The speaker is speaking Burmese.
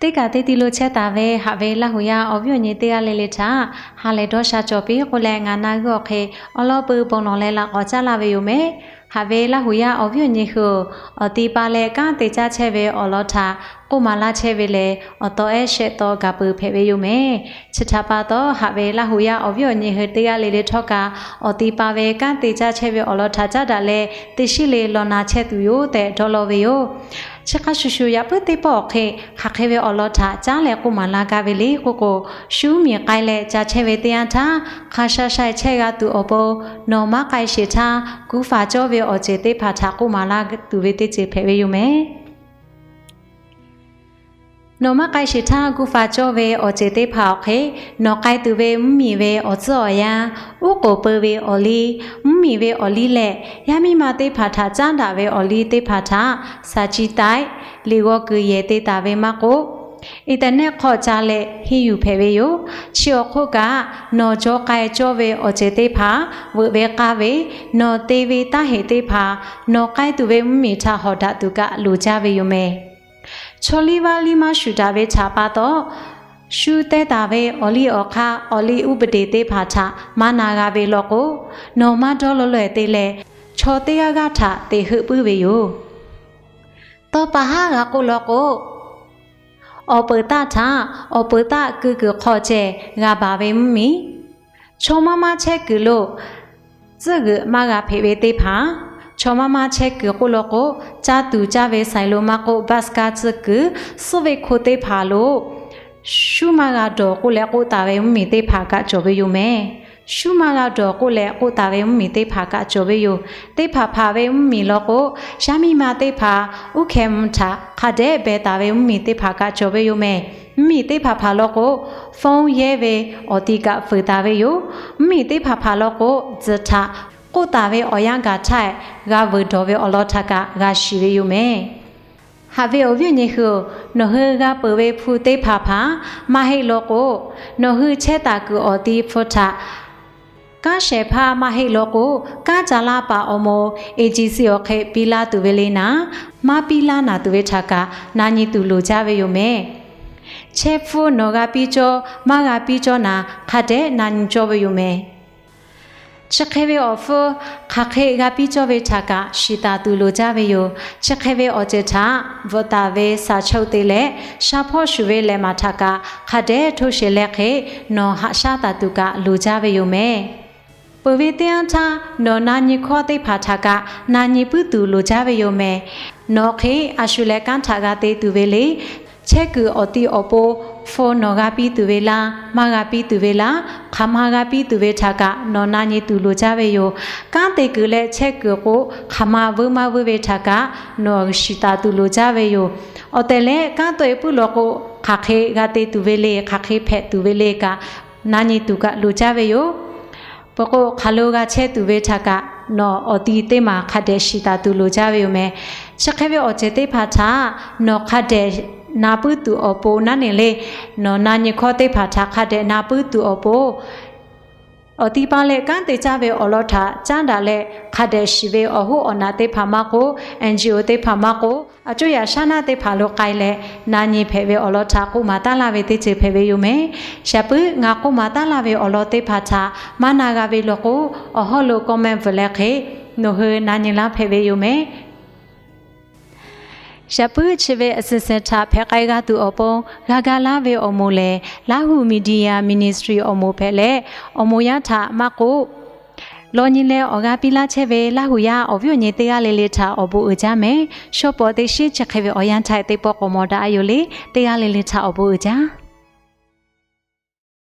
တေကတေတီလိုချက်တာပဲဟာပဲလာဟူယာအော်ပြညေတေရလေလေချာဟာလေတော့ရှာချော်ပြီးကိုလည်းငါနာကောခေအလောပူပုံတော်လဲလာအော်ချလာပဲယူမယ်ဟာပဲလာဟူယာအော်ပြညေခုအတီပါလေကတေချချက်ပဲအော်လောထာကိုမာလာချက်ပဲလေအတော်အဲရှက်တော့ကပူဖဲပဲယူမယ်ချစ်ချပါတော့ဟာပဲလာဟူယာအော်ပြညေဟတေရလေလေထော့ကအတီပါပဲကတေချချက်ပဲအော်လောထာကြတာလေတရှိလေလောနာချက်သူယူတဲ့ဒေါ်လောပဲယူချက်ခရှူရှူရပတိပေါ့ခေခခဲဝဲအလောထာကြားလေကိုမလာကပဲလေကိုရှူးမြေကိုင်းလေကြားချဲဝဲတရားထားခါရှာဆိုင်ချဲကသူအပေါ်နော်မကိုင်းရှိထားကူဖာကြောဝဲအကျေတေဖာထားကိုမလာသူဝဲတေချေဖဲဝဲယူမယ်နော်မကိုင်းရှိထားကူဖာကြောဝဲအကျေတေဖာခေနော်ကိုင်းသူဝဲမီဝဲအစောရန်ဥကိုပဝဲအလီမီဝဲအလီလေရမီမာတေဖာထားကြမ်းတာဝဲအလီတေဖာထားစာချီတိုင်လီဝကူရဲ့တေတာဝဲမကိုအင်တာနက်ခေါ်ကြလေဟီယူဖဲဝဲယချီအခုကနော်ကြောကိုင်ကြောဝဲအကျေတေဖာဝဲကဝဲနော်တေဝဲတာဟေတေဖာနော်ကိုင်သူဝဲမီထားဟောတာသူကလူကြဝဲယူမဲချောလီဝါလီမရှူတာပဲချပါတော့ရှူတဲတာပဲအော်လီအခါအော်လီဥပဒေသေးဖာချမနာကပဲလောကိုနော်မတော်လွယ်သေးလေချောတေရကထတေဟုပူပဲယတော့ပဟာကကိုလောကိုအော်ပတာထအော်ပတာကူခေါ်ချေငါပါပဲမီချောမမချက်ကူလို့这个马个配备对盘ချောမမချက်ကိုလောကိုဂျာတူဂျာဝဲဆိုင်လိုမကိုဘတ်စကာချကစဝေခိုတေဖာလိုရှုမာကတော့ကိုလည်းကိုတာဝဲမီတေဖာကကြောပဲယူမယ်ရှုမာကတော့ကိုလည်းကိုတာဝဲမီတေဖာကကြောပဲယူတေဖာဖာဝဲမီလောကိုရှာမီမာတေဖာဥခဲမထာခတဲ့ဘဲတာဝဲမီတေဖာကကြောပဲယူမယ်မီတေဖာဖာလောကိုဖုန်းရဲပဲအော်တီကဖေတာပဲယူမီတေဖာဖာလောကိုဇထာကိုတာဝဲအော်ရန်ကထိုင်ဂါဝတော်ဝဲအလောထကဂါရှိဝဲယူမယ်ဟာဝဲအဝိနေခုနော်ဟကပဝဲဖူတေဖာဖာမဟေလောကိုနော်ဟချက်တာကူအော်တီဖထကာရှေဖာမဟေလောကိုကာကြလာပါအမောအေဂျီစီယောခေပီလာတူဝဲလေးနာမပီလာနာတူဝဲထကနာညီတူလိုကြဝဲယူမယ်ချက်ဖူနော်ကပီကျော်မကပီကျော်နာခတ်တဲ့နာညီကျော်ဝဲယူမယ်ချက်ခဲဝဲအော်ဖခခဲကပီကျော်ဝဲထကရှီတာတူလိုကြဝဲယူချက်ခဲဝဲအော်ချက်တာဝတာဝဲစာချုပ်တေလေရှာဖော့ရှူဝဲလေမထကခတ်တဲ့ထိုရှေလက်ခဲနော်ဟာရှာတာတူကလိုကြဝဲယူမယ်ပဝေတန်သာနော်နာညခေါ်တေဖာထကနာညပုတူလိုကြဝဲယူမယ်နော်ခေအရှူလက်ကန်ထကတေတူဝဲလေချက်ကူအတီအပိုဖိုနော်ကပီတူဝဲလာမကပီတူဝဲလာခမကပီတူဝဲထကနော်နာညတူလိုကြဝဲယူကန်တေကူလက်ချက်ကူကိုခမဝမဝဲထကနော်ရှိတာတူလိုကြဝဲယူအတဲလေကန်တေပုလောကိုခခေကတေတူဝဲလေခခေဖက်တူဝဲလေကနာညတူကလိုကြဝဲယူပကိုခလိုကချက်တူဝဲထကနော်အတီတေမာခတဲ့ရှိတာတူလိုကြဝဲယူမယ်ချက်ခဲဝဲအချက်တေဖာသာနော်ခတဲ့နာပုတူအပိုနာနေလေနော်နာညခေါ်တေဖာထားခတဲ့နာပုတူအပိုအတီပါလေကန်တေချပဲအလောထာကျန်တာလေခတဲ့ရှိပဲအဟုအနာတေဖာမကို NGO တေဖာမကိုအကျွရရှာနာတေဖာလို့ကိုင်လေနာညဖဲပဲအလောထာကိုမတာလာပဲတေချေဖဲပဲယူမယ်ရှပငါကိုမတာလာပဲအလောတေဖာထားမနာကပဲလို့ကိုအဟောလို့ comment ဗလက်ခေနိုဟနာညလာဖဲပဲယူမယ်ရှပချဝဲအစစ်စစ်ထားဖဲကိုင်ကသူအပုံဂါဂလာဝဲအမိုလေလာဟုမီဒီယာမီနစ္စထရီအမိုဖဲလေအမိုရထမကိုလောညင်းလဲအော်ဂါပီလာချဲဝဲလာဟုရအဝိုညေတေရလေလေထားအဘူအကြမဲရှော့ပေါ်တေရှိချက်ခဲဝဲအယန်ထိုင်တေပေါ်ကမော်ဒါအယိုလေတေရလေလေထားအဘူအကြ